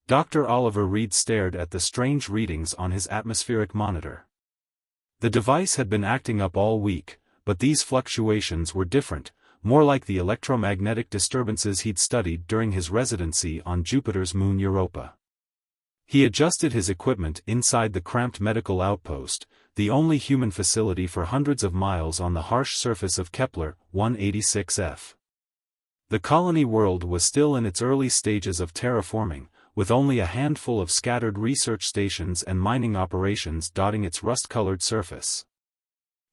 Dr. Oliver Reed stared at the strange readings on his atmospheric monitor. The device had been acting up all week, but these fluctuations were different, more like the electromagnetic disturbances he'd studied during his residency on Jupiter's moon Europa. He adjusted his equipment inside the cramped medical outpost, the only human facility for hundreds of miles on the harsh surface of Kepler 186f. The colony world was still in its early stages of terraforming, with only a handful of scattered research stations and mining operations dotting its rust-colored surface.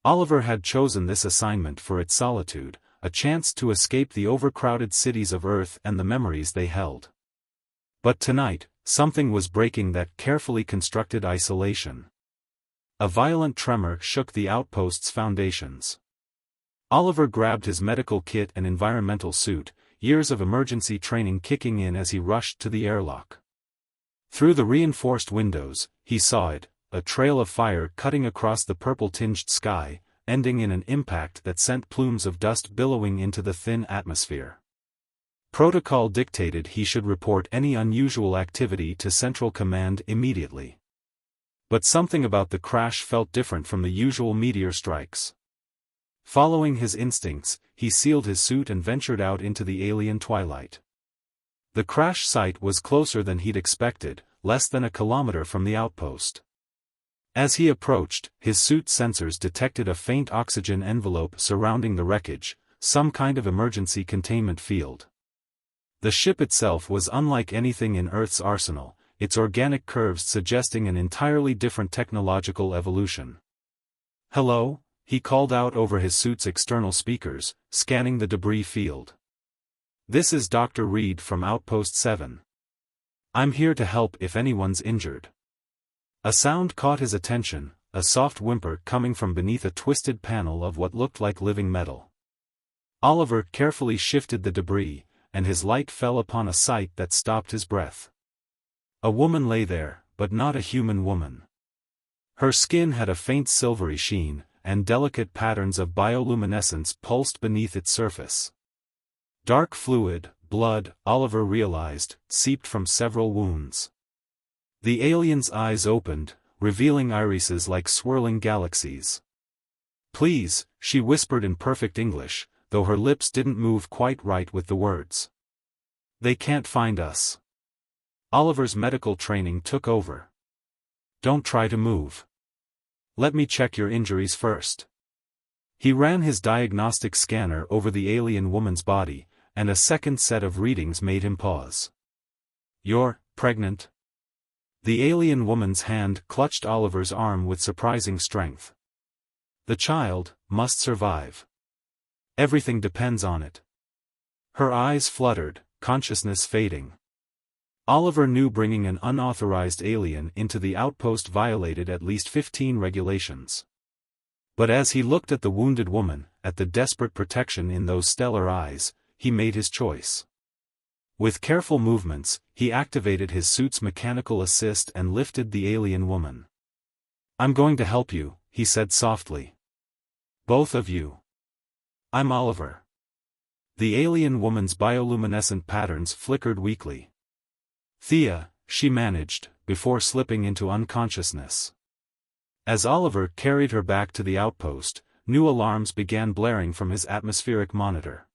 Oliver had chosen this assignment for its solitude, a chance to escape the overcrowded cities of Earth and the memories they held. But tonight, something was breaking that carefully constructed isolation. A violent tremor shook the outpost's foundations. Oliver grabbed his medical kit and environmental suit, years of emergency training kicking in as he rushed to the airlock. Through the reinforced windows, he saw it, a trail of fire cutting across the purple-tinged sky, ending in an impact that sent plumes of dust billowing into the thin atmosphere. Protocol dictated he should report any unusual activity to Central Command immediately. But something about the crash felt different from the usual meteor strikes. Following his instincts, he sealed his suit and ventured out into the alien twilight. The crash site was closer than he'd expected, less than a kilometer from the outpost. As he approached, his suit sensors detected a faint oxygen envelope surrounding the wreckage, some kind of emergency containment field. The ship itself was unlike anything in Earth's arsenal, its organic curves suggesting an entirely different technological evolution. "Hello?" he called out over his suit's external speakers, scanning the debris field. "This is Dr. Reed from Outpost 7. I'm here to help if anyone's injured." A sound caught his attention, a soft whimper coming from beneath a twisted panel of what looked like living metal. Oliver carefully shifted the debris, and his light fell upon a sight that stopped his breath. A woman lay there, but not a human woman. Her skin had a faint silvery sheen, and delicate patterns of bioluminescence pulsed beneath its surface. Dark fluid, blood, Oliver realized, seeped from several wounds. The alien's eyes opened, revealing irises like swirling galaxies. "Please," she whispered in perfect English, though her lips didn't move quite right with the words. "They can't find us." Oliver's medical training took over. "Don't try to move. Let me check your injuries first." He ran his diagnostic scanner over the alien woman's body, and a second set of readings made him pause. "You're pregnant?" The alien woman's hand clutched Oliver's arm with surprising strength. "The child must survive. Everything depends on it." Her eyes fluttered, consciousness fading. Oliver knew bringing an unauthorized alien into the outpost violated at least 15 regulations. But as he looked at the wounded woman, at the desperate protection in those stellar eyes, he made his choice. With careful movements, he activated his suit's mechanical assist and lifted the alien woman. "I'm going to help you," he said softly. "Both of you." "I'm Oliver." The alien woman's bioluminescent patterns flickered weakly. "Thea," she managed, before slipping into unconsciousness. As Oliver carried her back to the outpost, new alarms began blaring from his atmospheric monitor.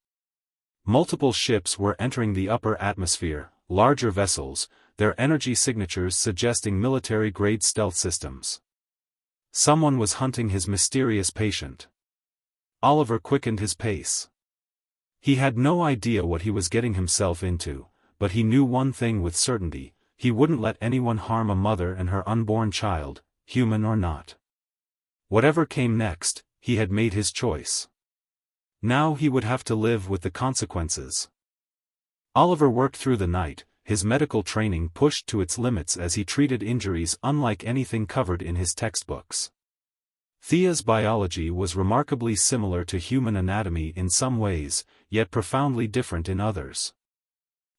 Multiple ships were entering the upper atmosphere, larger vessels, their energy signatures suggesting military-grade stealth systems. Someone was hunting his mysterious patient. Oliver quickened his pace. He had no idea what he was getting himself into, but he knew one thing with certainty: he wouldn't let anyone harm a mother and her unborn child, human or not. Whatever came next, he had made his choice. Now he would have to live with the consequences. Oliver worked through the night, his medical training pushed to its limits as he treated injuries unlike anything covered in his textbooks. Thea's biology was remarkably similar to human anatomy in some ways, yet profoundly different in others.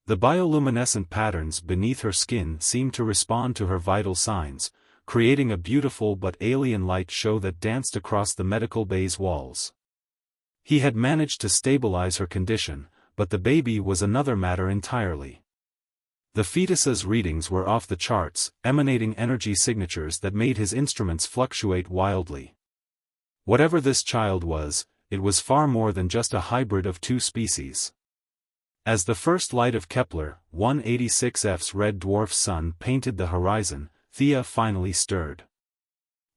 The bioluminescent patterns beneath her skin seemed to respond to her vital signs, creating a beautiful but alien light show that danced across the medical bay's walls. He had managed to stabilize her condition, but the baby was another matter entirely. The fetus's readings were off the charts, emanating energy signatures that made his instruments fluctuate wildly. Whatever this child was, it was far more than just a hybrid of two species. As the first light of Kepler 186f's red dwarf sun painted the horizon, Thea finally stirred.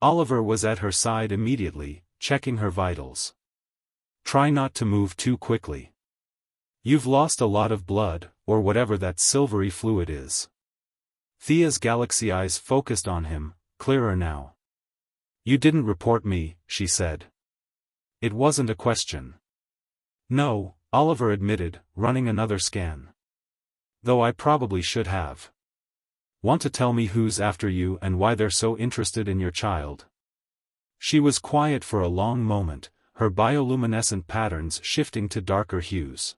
Oliver was at her side immediately, checking her vitals. "Try not to move too quickly. You've lost a lot of blood, or whatever that silvery fluid is." Thea's galaxy eyes focused on him, clearer now. "You didn't report me," she said. "It wasn't a question." "No," Oliver admitted, running another scan. "Though I probably should have. Want to tell me who's after you and why they're so interested in your child?" She was quiet for a long moment, her bioluminescent patterns shifting to darker hues.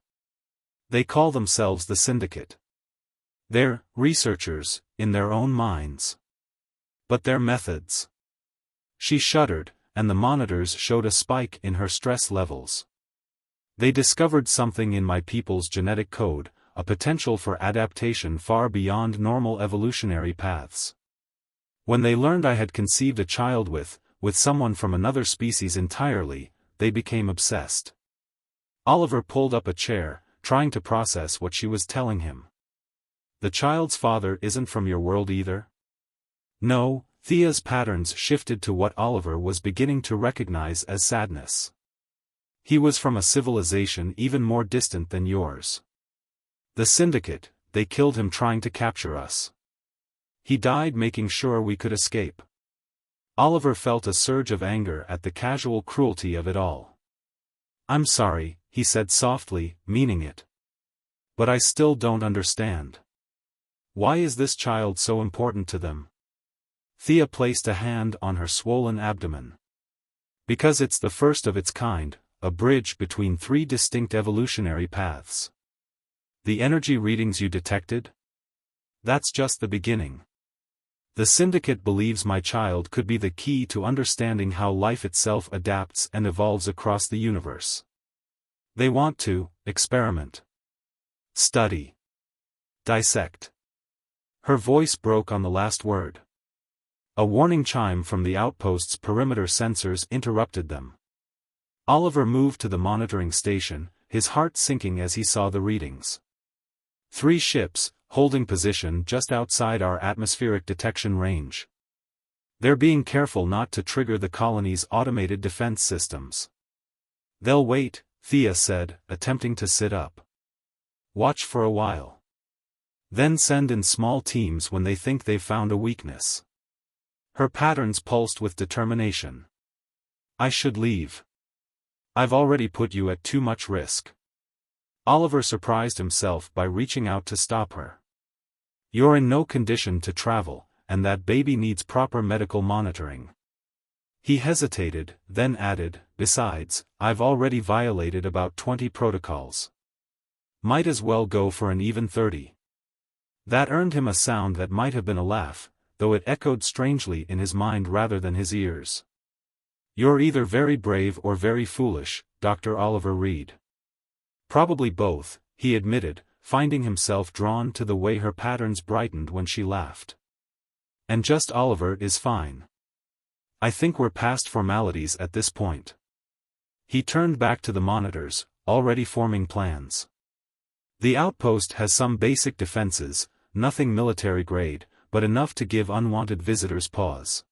"They call themselves the Syndicate. They're researchers, in their own minds. But their methods." She shuddered, and the monitors showed a spike in her stress levels. "They discovered something in my people's genetic code, a potential for adaptation far beyond normal evolutionary paths. When they learned I had conceived a child with someone from another species entirely, they became obsessed." Oliver pulled up a chair, trying to process what she was telling him. "The child's father isn't from your world either?" "No." Thea's patterns shifted to what Oliver was beginning to recognize as sadness. "He was from a civilization even more distant than yours. The Syndicate, they killed him trying to capture us. He died making sure we could escape." Oliver felt a surge of anger at the casual cruelty of it all. "I'm sorry," he said softly, meaning it. "But I still don't understand. Why is this child so important to them?" Thea placed a hand on her swollen abdomen. "Because it's the first of its kind, a bridge between three distinct evolutionary paths. The energy readings you detected? That's just the beginning. The Syndicate believes my child could be the key to understanding how life itself adapts and evolves across the universe. They want to experiment, study, dissect." Her voice broke on the last word. A warning chime from the outpost's perimeter sensors interrupted them. Oliver moved to the monitoring station, his heart sinking as he saw the readings. 3 ships, holding position just outside our atmospheric detection range. They're being careful not to trigger the colony's automated defense systems. "They'll wait," Thea said, attempting to sit up. "Watch for a while. Then send in small teams when they think they've found a weakness." Her patterns pulsed with determination. "I should leave. I've already put you at too much risk." Oliver surprised himself by reaching out to stop her. "You're in no condition to travel, and that baby needs proper medical monitoring." He hesitated, then added, "Besides, I've already violated about 20 protocols. Might as well go for an even 30. That earned him a sound that might have been a laugh, though it echoed strangely in his mind rather than his ears. "You're either very brave or very foolish, Dr. Oliver Reed." "Probably both," he admitted, finding himself drawn to the way her patterns brightened when she laughed. "And just Oliver is fine. I think we're past formalities at this point." He turned back to the monitors, already forming plans. "The outpost has some basic defenses, nothing military grade, but enough to give unwanted visitors pause.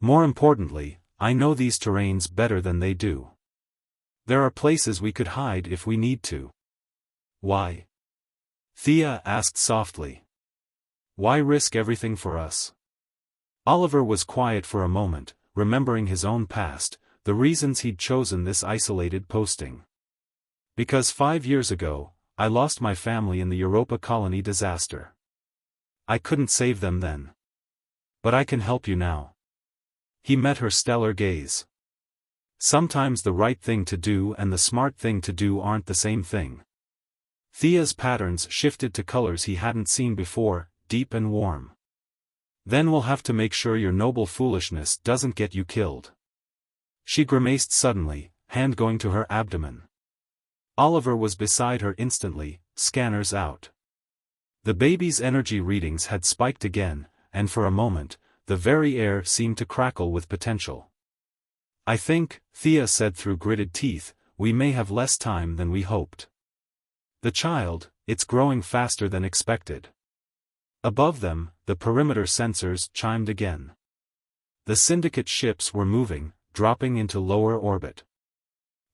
More importantly, I know these terrains better than they do. There are places we could hide if we need to." "Why?" Thea asked softly. "Why risk everything for us?" Oliver was quiet for a moment, remembering his own past, the reasons he'd chosen this isolated posting. "Because 5 years ago, I lost my family in the Europa colony disaster. I couldn't save them then. But I can help you now." He met her stellar gaze. "Sometimes the right thing to do and the smart thing to do aren't the same thing." Thea's patterns shifted to colors he hadn't seen before, deep and warm. "Then we'll have to make sure your noble foolishness doesn't get you killed." She grimaced suddenly, hand going to her abdomen. Oliver was beside her instantly, scanners out. The baby's energy readings had spiked again, and for a moment, the very air seemed to crackle with potential. "I think," Thea said through gritted teeth, "we may have less time than we hoped." The child, "It's growing faster than expected." Above them, the perimeter sensors chimed again. The syndicate ships were moving, dropping into lower orbit.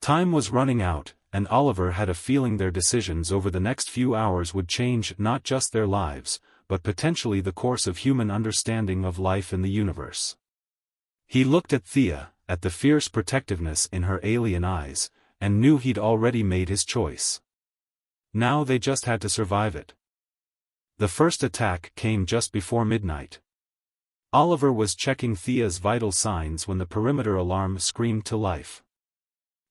Time was running out, and Oliver had a feeling their decisions over the next few hours would change not just their lives, but potentially the course of human understanding of life in the universe. He looked at Thea, at the fierce protectiveness in her alien eyes, and knew he'd already made his choice. Now they just had to survive it. The first attack came just before midnight. Oliver was checking Thea's vital signs when the perimeter alarm screamed to life.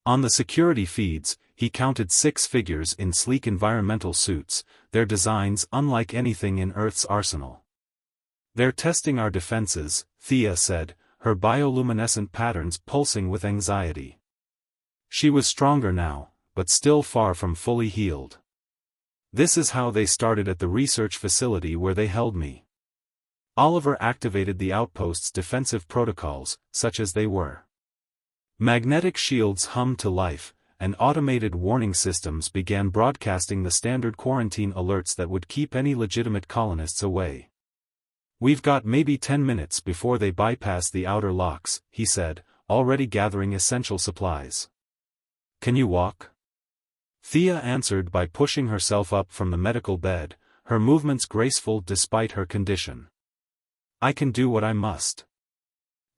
On the security feeds, he counted 6 figures in sleek environmental suits, their designs unlike anything in Earth's arsenal. "They're testing our defenses," Thea said, her bioluminescent patterns pulsing with anxiety. She was stronger now, but still far from fully healed. "This is how they started at the research facility where they held me." Oliver activated the outpost's defensive protocols, such as they were. Magnetic shields hummed to life, and automated warning systems began broadcasting the standard quarantine alerts that would keep any legitimate colonists away. "We've got maybe 10 minutes before they bypass the outer locks," he said, already gathering essential supplies. "Can you walk?" Thea answered by pushing herself up from the medical bed, her movements graceful despite her condition. "I can do what I must."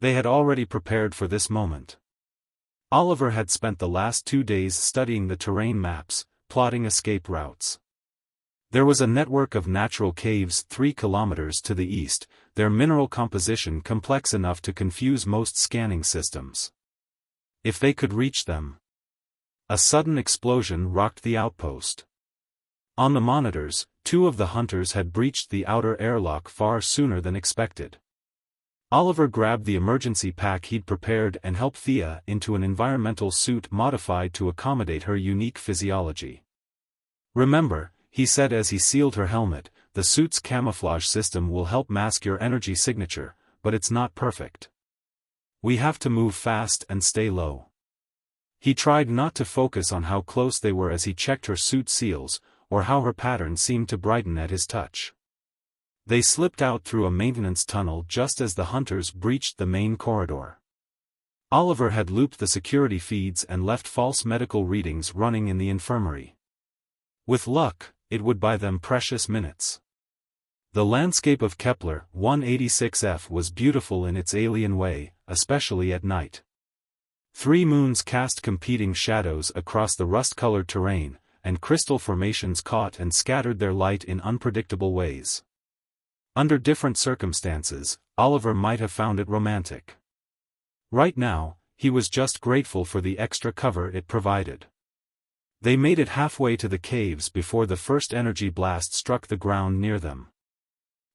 They had already prepared for this moment. Oliver had spent the last 2 days studying the terrain maps, plotting escape routes. There was a network of natural caves 3 kilometers to the east, their mineral composition complex enough to confuse most scanning systems. If they could reach them. A sudden explosion rocked the outpost. On the monitors, 2 of the hunters had breached the outer airlock far sooner than expected. Oliver grabbed the emergency pack he'd prepared and helped Thea into an environmental suit modified to accommodate her unique physiology. "Remember," he said as he sealed her helmet, "the suit's camouflage system will help mask your energy signature, but it's not perfect. We have to move fast and stay low." He tried not to focus on how close they were as he checked her suit seals, or how her pattern seemed to brighten at his touch. They slipped out through a maintenance tunnel just as the hunters breached the main corridor. Oliver had looped the security feeds and left false medical readings running in the infirmary. With luck, it would buy them precious minutes. The landscape of Kepler 186f was beautiful in its alien way, especially at night. 3 moons cast competing shadows across the rust-colored terrain, and crystal formations caught and scattered their light in unpredictable ways. Under different circumstances, Oliver might have found it romantic. Right now, he was just grateful for the extra cover it provided. They made it halfway to the caves before the first energy blast struck the ground near them.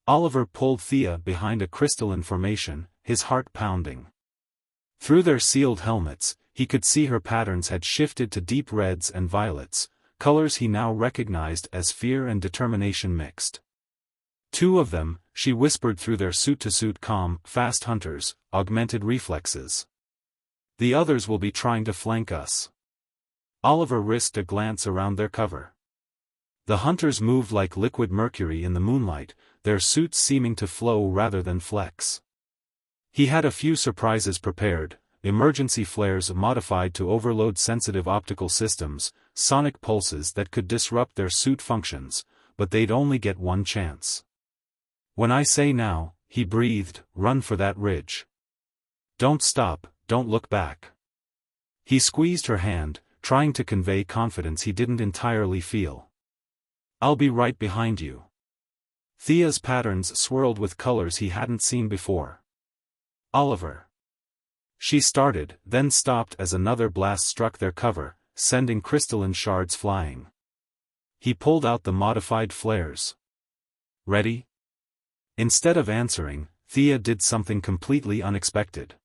Oliver pulled Thea behind a crystalline formation, his heart pounding. Through their sealed helmets, he could see her patterns had shifted to deep reds and violets, colors he now recognized as fear and determination mixed. 2 of them, she whispered through their suit-to-suit comm, fast hunters, augmented reflexes. The others will be trying to flank us. Oliver risked a glance around their cover. The hunters moved like liquid mercury in the moonlight, their suits seeming to flow rather than flex. He had a few surprises prepared, emergency flares modified to overload sensitive optical systems, sonic pulses that could disrupt their suit functions, but they'd only get one chance. "When I say now," he breathed, "run for that ridge. Don't stop, don't look back." He squeezed her hand, trying to convey confidence he didn't entirely feel. "I'll be right behind you." Thea's patterns swirled with colors he hadn't seen before. "Oliver." She started, then stopped as another blast struck their cover, sending crystalline shards flying. He pulled out the modified flares. "Ready?" Instead of answering, Thea did something completely unexpected.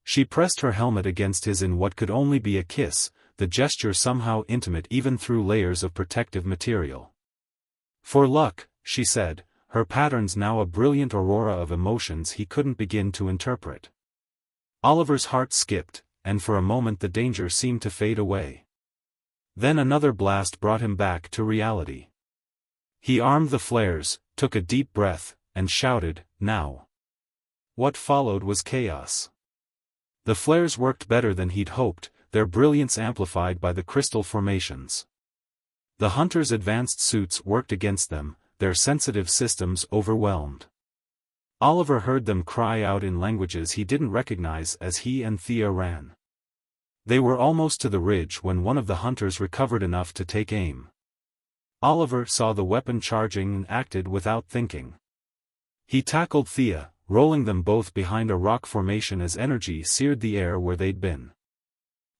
She pressed her helmet against his in what could only be a kiss, the gesture somehow intimate even through layers of protective material. For luck, she said, her patterns now a brilliant aurora of emotions he couldn't begin to interpret. Oliver's heart skipped, and for a moment the danger seemed to fade away. Then another blast brought him back to reality. He armed the flares, took a deep breath, and shouted, "Now!" What followed was chaos. The flares worked better than he'd hoped, their brilliance amplified by the crystal formations. The hunters' advanced suits worked against them, their sensitive systems overwhelmed. Oliver heard them cry out in languages he didn't recognize as he and Thea ran. They were almost to the ridge when one of the hunters recovered enough to take aim. Oliver saw the weapon charging and acted without thinking. He tackled Thea, rolling them both behind a rock formation as energy seared the air where they'd been.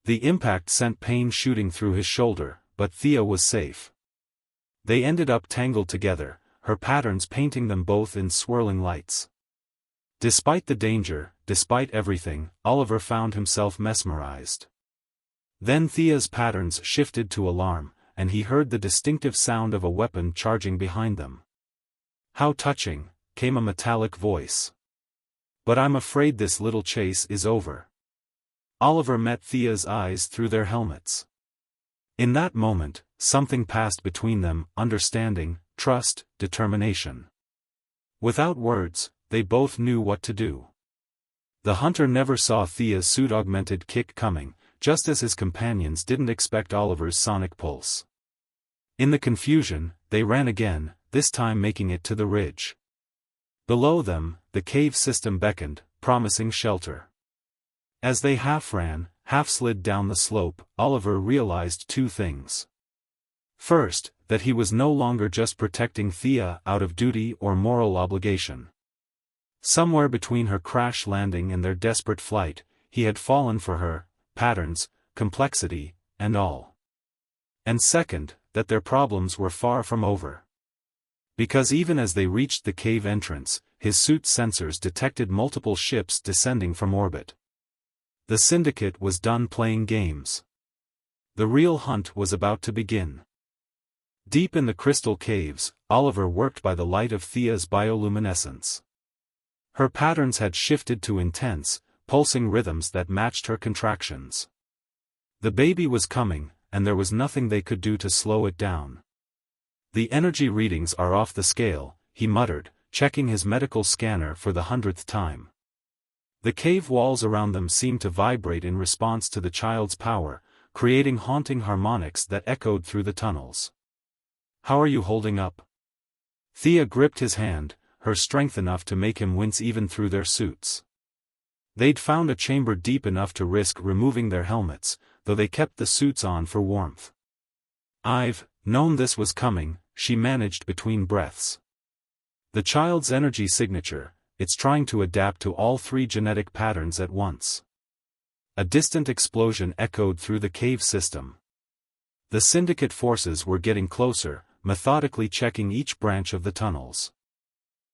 The impact sent pain shooting through his shoulder, but Thea was safe. They ended up tangled together, her patterns painting them both in swirling lights. Despite the danger, despite everything, Oliver found himself mesmerized. Then Thea's patterns shifted to alarm, and he heard the distinctive sound of a weapon charging behind them. "How touching," came a metallic voice. "But I'm afraid this little chase is over." Oliver met Thea's eyes through their helmets. In that moment, something passed between them, understanding, trust, determination. Without words, they both knew what to do. The hunter never saw Thea's suit-augmented kick coming, just as his companions didn't expect Oliver's sonic pulse. In the confusion, they ran again, this time making it to the ridge. Below them, the cave system beckoned, promising shelter. As they half ran, half slid down the slope, Oliver realized two things. First, that he was no longer just protecting Thea out of duty or moral obligation. Somewhere between her crash landing and their desperate flight, he had fallen for her, patterns, complexity, and all. And second, that their problems were far from over. Because even as they reached the cave entrance, his suit's sensors detected multiple ships descending from orbit. The Syndicate was done playing games. The real hunt was about to begin. Deep in the crystal caves, Oliver worked by the light of Thea's bioluminescence. Her patterns had shifted to intense, pulsing rhythms that matched her contractions. The baby was coming, and there was nothing they could do to slow it down. "The energy readings are off the scale," he muttered, checking his medical scanner for the 100th time. The cave walls around them seemed to vibrate in response to the child's power, creating haunting harmonics that echoed through the tunnels. "How are you holding up?" Thea gripped his hand, her strength enough to make him wince even through their suits. They'd found a chamber deep enough to risk removing their helmets, though they kept the suits on for warmth. "I've known this was coming," she managed between breaths. "The child's energy signature, it's trying to adapt to all three genetic patterns at once." A distant explosion echoed through the cave system. The Syndicate forces were getting closer, methodically checking each branch of the tunnels.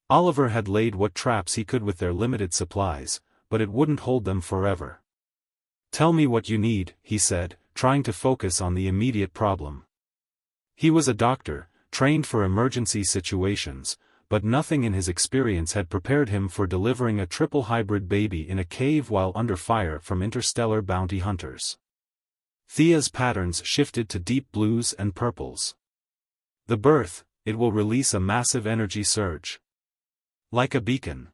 Oliver had laid what traps he could with their limited supplies, but it wouldn't hold them forever. "Tell me what you need," he said, trying to focus on the immediate problem. He was a doctor, trained for emergency situations, but nothing in his experience had prepared him for delivering a triple hybrid baby in a cave while under fire from interstellar bounty hunters. Thea's patterns shifted to deep blues and purples. The birth, it will release a massive energy surge. Like a beacon.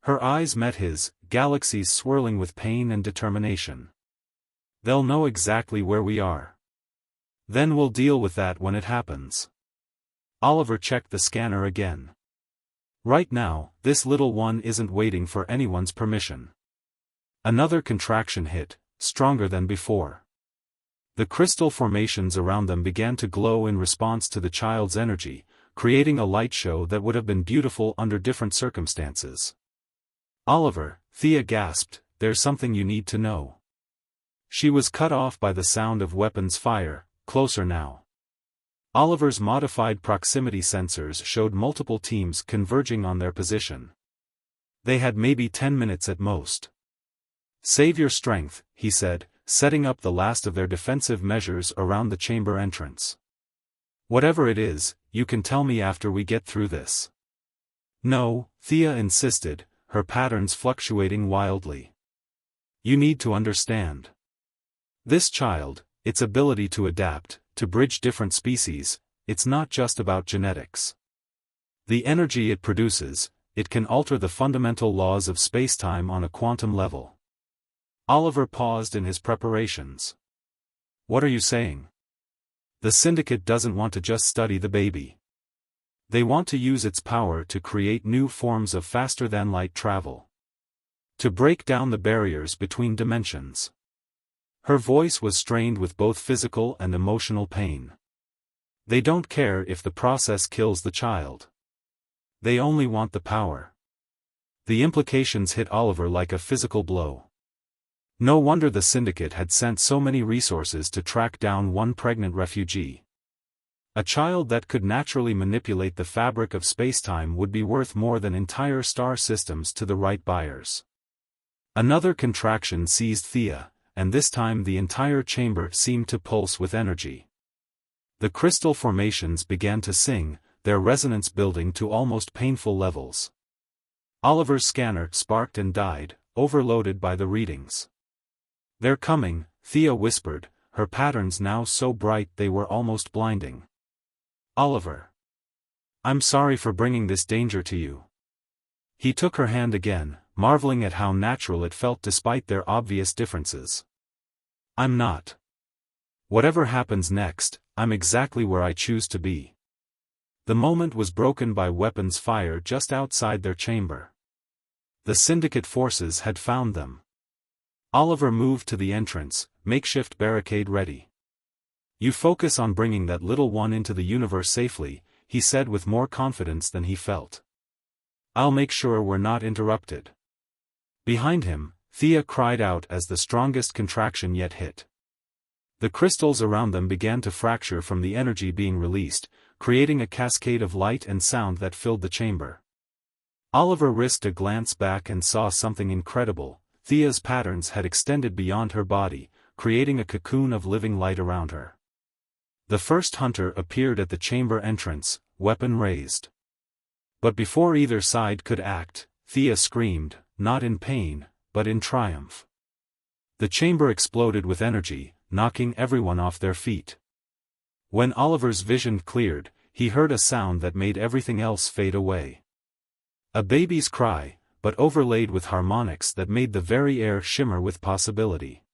Her eyes met his, galaxies swirling with pain and determination. "They'll know exactly where we are. Then we'll deal with that when it happens." Oliver checked the scanner again. Right now, this little one isn't waiting for anyone's permission. Another contraction hit, stronger than before. The crystal formations around them began to glow in response to the child's energy, creating a light show that would have been beautiful under different circumstances. "Oliver," Thea gasped, "there's something you need to know." She was cut off by the sound of weapons fire, closer now. Oliver's modified proximity sensors showed multiple teams converging on their position. They had maybe 10 minutes at most. "Save your strength," he said, setting up the last of their defensive measures around the chamber entrance. "Whatever it is, you can tell me after we get through this. No, Thea insisted, her patterns fluctuating wildly. You need to understand. This child, its ability to adapt, to bridge different species, it's not just about genetics. The energy it produces, it can alter the fundamental laws of spacetime on a quantum level. Oliver paused in his preparations. What are you saying? The syndicate doesn't want to just study the baby. They want to use its power to create new forms of faster-than-light travel. To break down the barriers between dimensions. Her voice was strained with both physical and emotional pain. They don't care if the process kills the child. They only want the power. The implications hit Oliver like a physical blow. No wonder the syndicate had sent so many resources to track down one pregnant refugee. A child that could naturally manipulate the fabric of spacetime would be worth more than entire star systems to the right buyers. Another contraction seized Thea, and this time the entire chamber seemed to pulse with energy. The crystal formations began to sing, their resonance building to almost painful levels. Oliver's scanner sparked and died, overloaded by the readings. They're coming, Thea whispered, her patterns now so bright they were almost blinding. Oliver. I'm sorry for bringing this danger to you. He took her hand again, marveling at how natural it felt despite their obvious differences. I'm not. Whatever happens next, I'm exactly where I choose to be. The moment was broken by weapons fire just outside their chamber. The syndicate forces had found them. Oliver moved to the entrance, makeshift barricade ready. You focus on bringing that little one into the universe safely, he said with more confidence than he felt. I'll make sure we're not interrupted. Behind him, Thea cried out as the strongest contraction yet hit. The crystals around them began to fracture from the energy being released, creating a cascade of light and sound that filled the chamber. Oliver risked a glance back and saw something incredible. Thea's patterns had extended beyond her body, creating a cocoon of living light around her. The first hunter appeared at the chamber entrance, weapon raised. But before either side could act, Thea screamed, not in pain, but in triumph. The chamber exploded with energy, knocking everyone off their feet. When Oliver's vision cleared, he heard a sound that made everything else fade away. A baby's cry, but overlaid with harmonics that made the very air shimmer with possibility.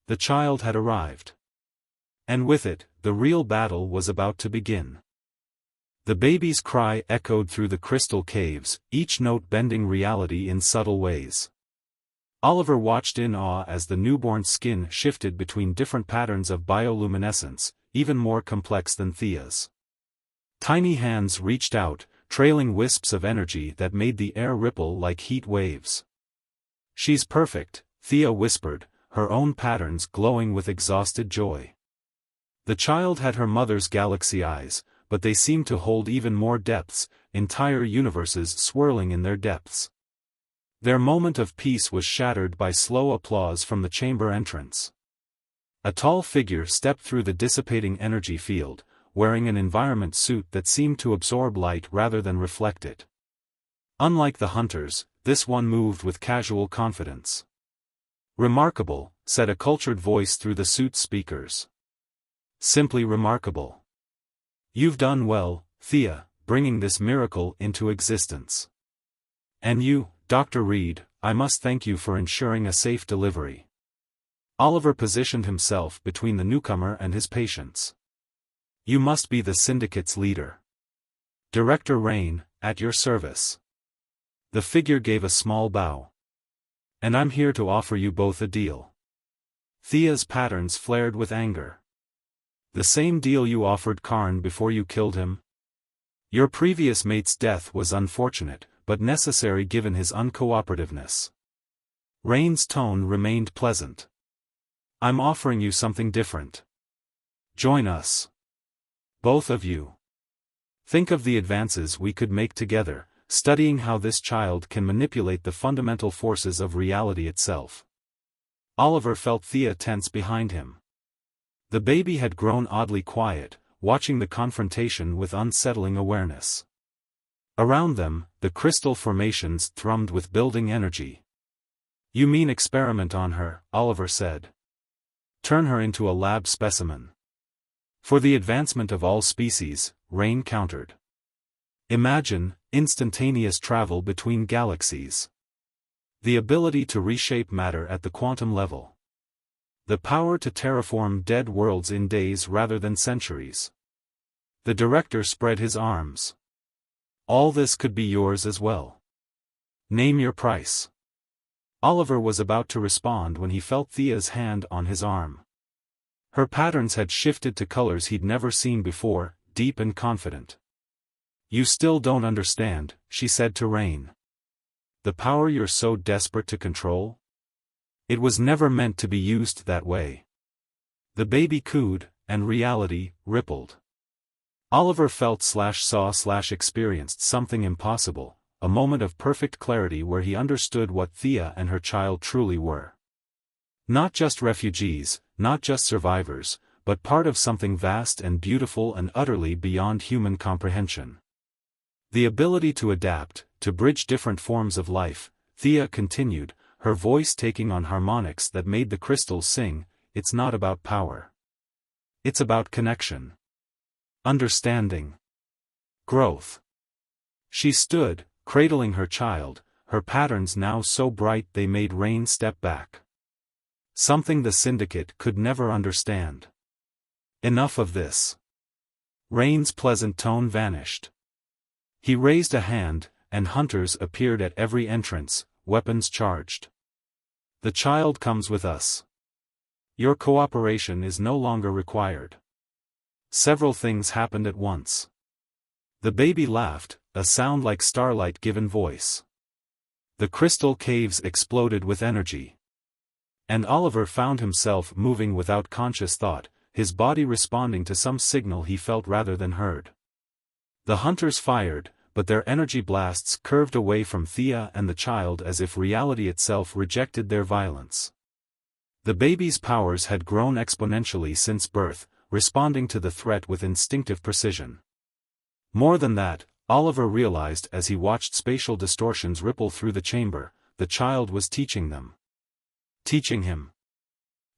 The child had arrived. And with it, the real battle was about to begin. The baby's cry echoed through the crystal caves, each note bending reality in subtle ways. Oliver watched in awe as the newborn's skin shifted between different patterns of bioluminescence, even more complex than Thea's. Tiny hands reached out, trailing wisps of energy that made the air ripple like heat waves. She's perfect, Thea whispered, her own patterns glowing with exhausted joy. The child had her mother's galaxy eyes, but they seemed to hold even more depths, entire universes swirling in their depths. Their moment of peace was shattered by slow applause from the chamber entrance. A tall figure stepped through the dissipating energy field, wearing an environment suit that seemed to absorb light rather than reflect it. Unlike the hunters, this one moved with casual confidence. Remarkable, said a cultured voice through the suit's speakers. Simply remarkable. You've done well, Thea, bringing this miracle into existence. And you, Dr. Reed, I must thank you for ensuring a safe delivery. Oliver positioned himself between the newcomer and his patients. You must be the syndicate's leader. Director Rain, at your service. The figure gave a small bow. And I'm here to offer you both a deal. Thea's patterns flared with anger. The same deal you offered Karn before you killed him? Your previous mate's death was unfortunate, but necessary given his uncooperativeness. Rain's tone remained pleasant. I'm offering you something different. Join us. Both of you. Think of the advances we could make together, studying how this child can manipulate the fundamental forces of reality itself. Oliver felt Thea tense behind him. The baby had grown oddly quiet, watching the confrontation with unsettling awareness. Around them, the crystal formations thrummed with building energy. "You mean experiment on her," Oliver said. "Turn her into a lab specimen." "For the advancement of all species," Rain countered. "Imagine instantaneous travel between galaxies. The ability to reshape matter at the quantum level. The power to terraform dead worlds in days rather than centuries." The director spread his arms. "All this could be yours as well. Name your price." Oliver was about to respond when he felt Thea's hand on his arm. Her patterns had shifted to colors he'd never seen before, deep and confident. "You still don't understand," she said to Rain. "The power you're so desperate to control? It was never meant to be used that way." The baby cooed, and reality rippled. Oliver felt/saw/experienced something impossible, a moment of perfect clarity where he understood what Thea and her child truly were. Not just refugees, not just survivors, but part of something vast and beautiful and utterly beyond human comprehension. The ability to adapt, to bridge different forms of life, Thea continued, her voice taking on harmonics that made the crystals sing. "It's not about power. It's about connection. Understanding. Growth." She stood, cradling her child, her patterns now so bright they made Rain step back. "Something the Syndicate could never understand. Enough of this." Rain's pleasant tone vanished. He raised a hand, and hunters appeared at every entrance, weapons charged. "The child comes with us. Your cooperation is no longer required." Several things happened at once. The baby laughed, a sound like starlight given voice. The crystal caves exploded with energy. And Oliver found himself moving without conscious thought, his body responding to some signal he felt rather than heard. The hunters fired, but their energy blasts curved away from Thea and the child as if reality itself rejected their violence. The baby's powers had grown exponentially since birth, responding to the threat with instinctive precision. More than that, Oliver realized as he watched spatial distortions ripple through the chamber, the child was teaching them. Teaching him.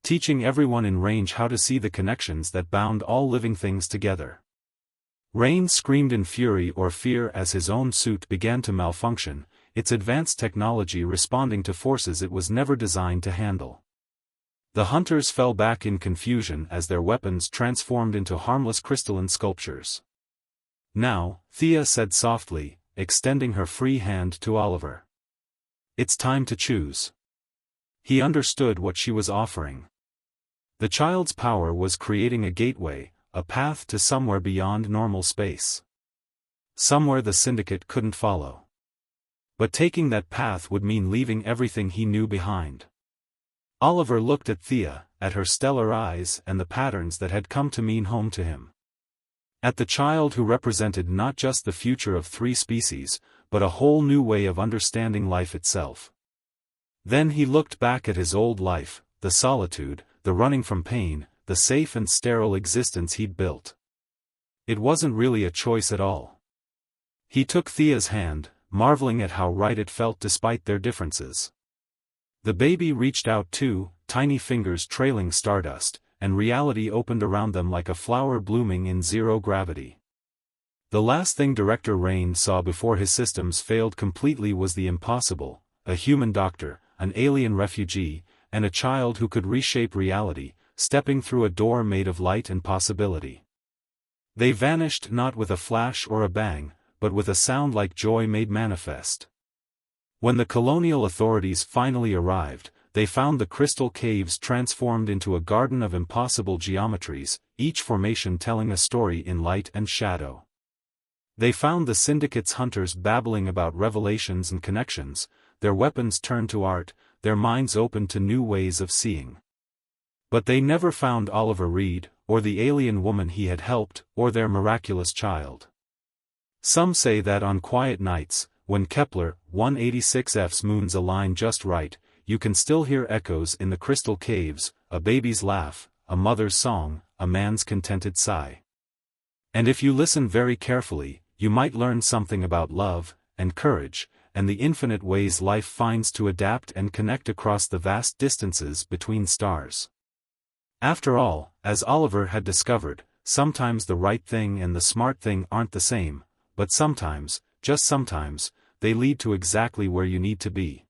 Teaching everyone in range how to see the connections that bound all living things together. Rain screamed in fury or fear as his own suit began to malfunction, its advanced technology responding to forces it was never designed to handle. The hunters fell back in confusion as their weapons transformed into harmless crystalline sculptures. "Now," Thea said softly, extending her free hand to Oliver. "It's time to choose." He understood what she was offering. The child's power was creating a gateway, a path to somewhere beyond normal space. Somewhere the Syndicate couldn't follow. But taking that path would mean leaving everything he knew behind. Oliver looked at Thea, at her stellar eyes and the patterns that had come to mean home to him. At the child who represented not just the future of 3 species, but a whole new way of understanding life itself. Then he looked back at his old life, the solitude, the running from pain, the safe and sterile existence he'd built. It wasn't really a choice at all. He took Thea's hand, marveling at how right it felt despite their differences. The baby reached out too, tiny fingers trailing stardust, and reality opened around them like a flower blooming in zero gravity. The last thing Director Rain saw before his systems failed completely was the impossible, a human doctor, an alien refugee, and a child who could reshape reality, stepping through a door made of light and possibility. They vanished not with a flash or a bang, but with a sound like joy made manifest. When the colonial authorities finally arrived, they found the crystal caves transformed into a garden of impossible geometries, each formation telling a story in light and shadow. They found the Syndicate's hunters babbling about revelations and connections, their weapons turned to art, their minds opened to new ways of seeing. But they never found Oliver Reed, or the alien woman he had helped, or their miraculous child. Some say that on quiet nights, when Kepler 186f's moons align just right, you can still hear echoes in the crystal caves, a baby's laugh, a mother's song, a man's contented sigh. And if you listen very carefully, you might learn something about love, and courage, and the infinite ways life finds to adapt and connect across the vast distances between stars. After all, as Oliver had discovered, sometimes the right thing and the smart thing aren't the same, but sometimes, just sometimes, they lead to exactly where you need to be.